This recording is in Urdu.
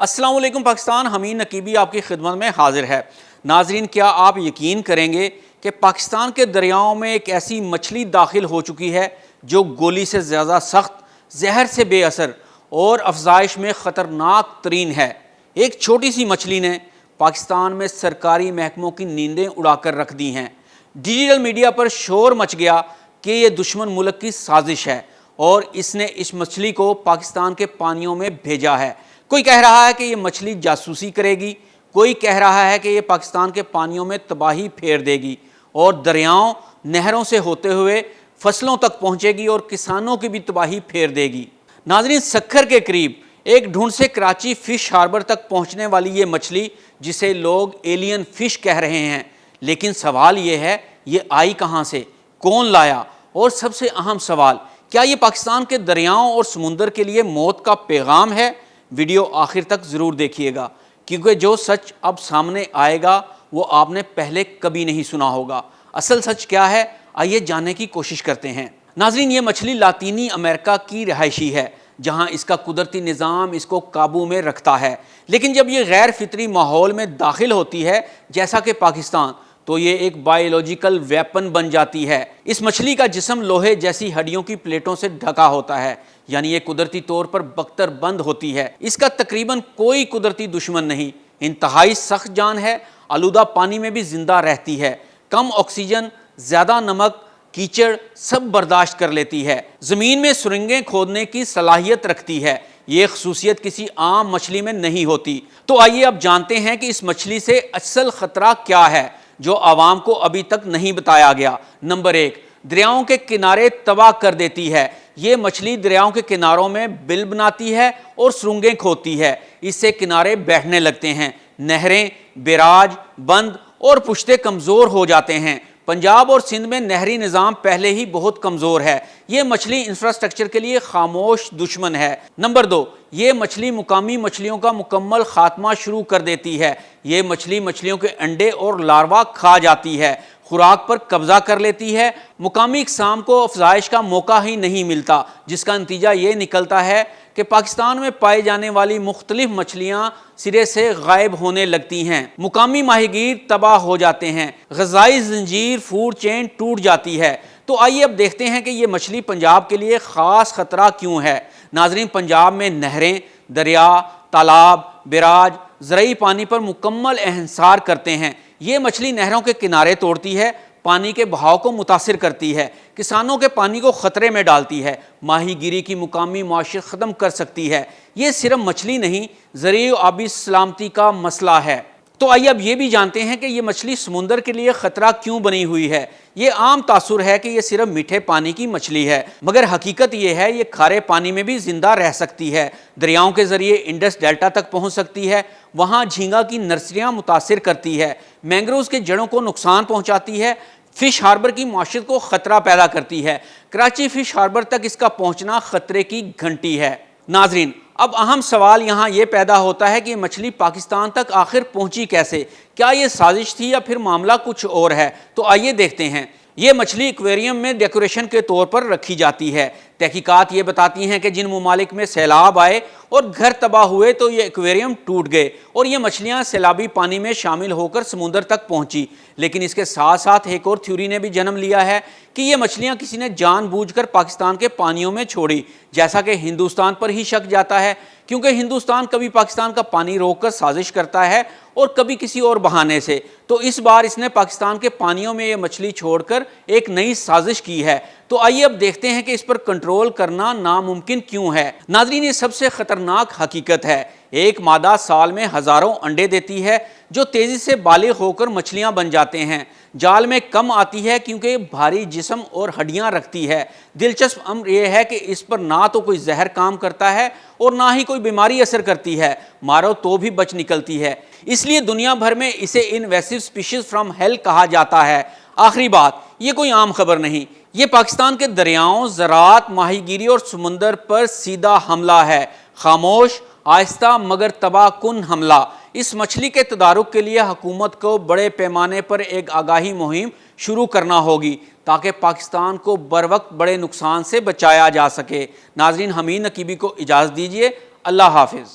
السلام علیکم پاکستان، حمید نقیبی آپ کی خدمت میں حاضر ہے۔ ناظرین، کیا آپ یقین کریں گے کہ پاکستان کے دریاؤں میں ایک ایسی مچھلی داخل ہو چکی ہے جو گولی سے زیادہ سخت، زہر سے بے اثر اور افزائش میں خطرناک ترین ہے۔ ایک چھوٹی سی مچھلی نے پاکستان میں سرکاری محکموں کی نیندیں اڑا کر رکھ دی ہیں۔ ڈیجیٹل میڈیا پر شور مچ گیا کہ یہ دشمن ملک کی سازش ہے اور اس نے اس مچھلی کو پاکستان کے پانیوں میں بھیجا ہے۔ کوئی کہہ رہا ہے کہ یہ مچھلی جاسوسی کرے گی، کوئی کہہ رہا ہے کہ یہ پاکستان کے پانیوں میں تباہی پھیر دے گی اور دریاؤں نہروں سے ہوتے ہوئے فصلوں تک پہنچے گی اور کسانوں کی بھی تباہی پھیر دے گی۔ ناظرین، سکھر کے قریب ایک ڈھونڈ سے کراچی فش ہاربر تک پہنچنے والی یہ مچھلی جسے لوگ ایلین فش کہہ رہے ہیں، لیکن سوال یہ ہے، یہ آئی کہاں سے، کون لایا، اور سب سے اہم سوال، کیا یہ پاکستان کے دریاؤں اور سمندر کے لیے موت کا پیغام ہے؟ ویڈیو آخر تک ضرور دیکھیے گا، کیونکہ جو سچ اب سامنے آئے گا وہ آپ نے پہلے کبھی نہیں سنا ہوگا۔ اصل سچ کیا ہے، آئیے جاننے کی کوشش کرتے ہیں۔ ناظرین، یہ مچھلی لاطینی امریکہ کی رہائشی ہے، جہاں اس کا قدرتی نظام اس کو قابو میں رکھتا ہے، لیکن جب یہ غیر فطری ماحول میں داخل ہوتی ہے جیسا کہ پاکستان، تو یہ ایک بایولوجیکل ویپن بن جاتی ہے۔ اس مچھلی کا جسم لوہے جیسی ہڈیوں کی پلیٹوں سے ڈھکا ہوتا ہے، یعنی یہ قدرتی طور پر بختر بند ہوتی ہے۔ اس کا تقریباً کوئی قدرتی دشمن نہیں، انتہائی سخت جان ہے، آلودہ پانی میں بھی زندہ رہتی ہے، کم آکسیجن، زیادہ نمک، کیچڑ سب برداشت کر لیتی ہے، زمین میں سرنگیں کھودنے کی صلاحیت رکھتی ہے۔ یہ خصوصیت کسی عام مچھلی میں نہیں ہوتی۔ تو آئیے اب جانتے ہیں کہ اس مچھلی سے اصل خطرہ کیا ہے جو عوام کو ابھی تک نہیں بتایا گیا۔ نمبر 1، دریاؤں کے کنارے تباہ کر دیتی ہے۔ یہ مچھلی دریاؤں کے کناروں میں بل بناتی ہے اور سرنگیں کھودتی ہے، اس سے کنارے بیٹھنے لگتے ہیں، نہریں، بیراج، بند اور پشتے کمزور ہو جاتے ہیں۔ پنجاب اور سندھ میں نہری نظام پہلے ہی بہت کمزور ہے۔ یہ مچھلی انفراسٹرکچر کے لیے خاموش دشمن ہے۔ نمبر 2، یہ مچھلی مقامی مچھلیوں کا مکمل خاتمہ شروع کر دیتی ہے۔ یہ مچھلی مچھلیوں کے انڈے اور لاروا کھا جاتی ہے، خوراک پر قبضہ کر لیتی ہے، مقامی اقسام کو افزائش کا موقع ہی نہیں ملتا، جس کا نتیجہ یہ نکلتا ہے کہ پاکستان میں پائی جانے والی مختلف مچھلیاں سرے سے غائب ہونے لگتی ہیں، مقامی ماہی گیر تباہ ہو جاتے ہیں، غذائی زنجیر فوڈ چین ٹوٹ جاتی ہے۔ تو آئیے اب دیکھتے ہیں کہ یہ مچھلی پنجاب کے لیے خاص خطرہ کیوں ہے۔ ناظرین، پنجاب میں نہریں، دریا، تالاب، بیراج زرعی پانی پر مکمل انحصار کرتے ہیں۔ یہ مچھلی نہروں کے کنارے توڑتی ہے، پانی کے بہاؤ کو متاثر کرتی ہے، کسانوں کے پانی کو خطرے میں ڈالتی ہے، ماہی گیری کی مقامی معیشت ختم کر سکتی ہے۔ یہ صرف مچھلی نہیں، زرعی و آبی سلامتی کا مسئلہ ہے۔ تو آئیے اب یہ بھی جانتے ہیں کہ یہ مچھلی سمندر کے لیے خطرہ کیوں بنی ہوئی ہے۔ یہ عام تاثر ہے کہ یہ صرف میٹھے پانی کی مچھلی ہے، مگر حقیقت یہ ہے یہ کھارے پانی میں بھی زندہ رہ سکتی ہے، دریاؤں کے ذریعے انڈس ڈیلٹا تک پہنچ سکتی ہے، وہاں جھینگا کی نرسریاں متاثر کرتی ہے، مینگروز کے جڑوں کو نقصان پہنچاتی ہے، فش ہاربر کی معیشت کو خطرہ پیدا کرتی ہے۔ کراچی فش ہاربر تک اس کا پہنچنا خطرے کی گھنٹی ہے۔ ناظرین، اب اہم سوال یہاں یہ پیدا ہوتا ہے کہ یہ مچھلی پاکستان تک آخر پہنچی کیسے؟ کیا یہ سازش تھی یا پھر معاملہ کچھ اور ہے؟ تو آئیے دیکھتے ہیں۔ یہ مچھلی ایکویریم میں ڈیکوریشن کے طور پر رکھی جاتی ہے۔ تحقیقات یہ بتاتی ہیں کہ جن ممالک میں سیلاب آئے اور گھر تباہ ہوئے تو یہ ایکویریم ٹوٹ گئے اور یہ مچھلیاں سیلابی پانی میں شامل ہو کر سمندر تک پہنچی۔ لیکن اس کے ساتھ ساتھ ایک اور تھیوری نے بھی جنم لیا ہے کہ یہ مچھلیاں کسی نے جان بوجھ کر پاکستان کے پانیوں میں چھوڑی، جیسا کہ ہندوستان پر ہی شک جاتا ہے، کیونکہ ہندوستان کبھی پاکستان کا پانی روک کر سازش کرتا ہے اور کبھی کسی اور بہانے سے۔ تو اس بار اس نے پاکستان کے پانیوں میں یہ مچھلی چھوڑ کر ایک نئی سازش کی ہے۔ تو آئیے اب دیکھتے ہیں کہ اس پر کنٹرول کرنا ناممکن کیوں ہے۔ ناظرین، یہ سب سے خطرناک حقیقت ہے۔ ایک مادہ سال میں ہزاروں انڈے دیتی ہے جو تیزی سے بالغ ہو کر مچھلیاں بن جاتے ہیں۔ جال میں کم آتی ہے کیونکہ یہ بھاری جسم اور ہڈیاں رکھتی ہے۔ دلچسپ امر یہ ہے کہ اس پر نہ تو کوئی زہر کام کرتا ہے اور نہ ہی کوئی بیماری اثر کرتی ہے، مارو تو بھی بچ نکلتی ہے۔ اس لیے دنیا بھر میں اسے انویسو اسپیشیز فرام ہیل کہا جاتا ہے۔ آخری بات، یہ کوئی عام خبر نہیں، یہ پاکستان کے دریاؤں، زراعت، ماہی گیری اور سمندر پر سیدھا حملہ ہے، خاموش، آہستہ مگر تباہ کن حملہ۔ اس مچھلی کے تدارک کے لیے حکومت کو بڑے پیمانے پر ایک آگاہی مہم شروع کرنا ہوگی تاکہ پاکستان کو بروقت بڑے نقصان سے بچایا جا سکے۔ ناظرین، حمید نقیبی کو اجازت دیجیے۔ اللہ حافظ۔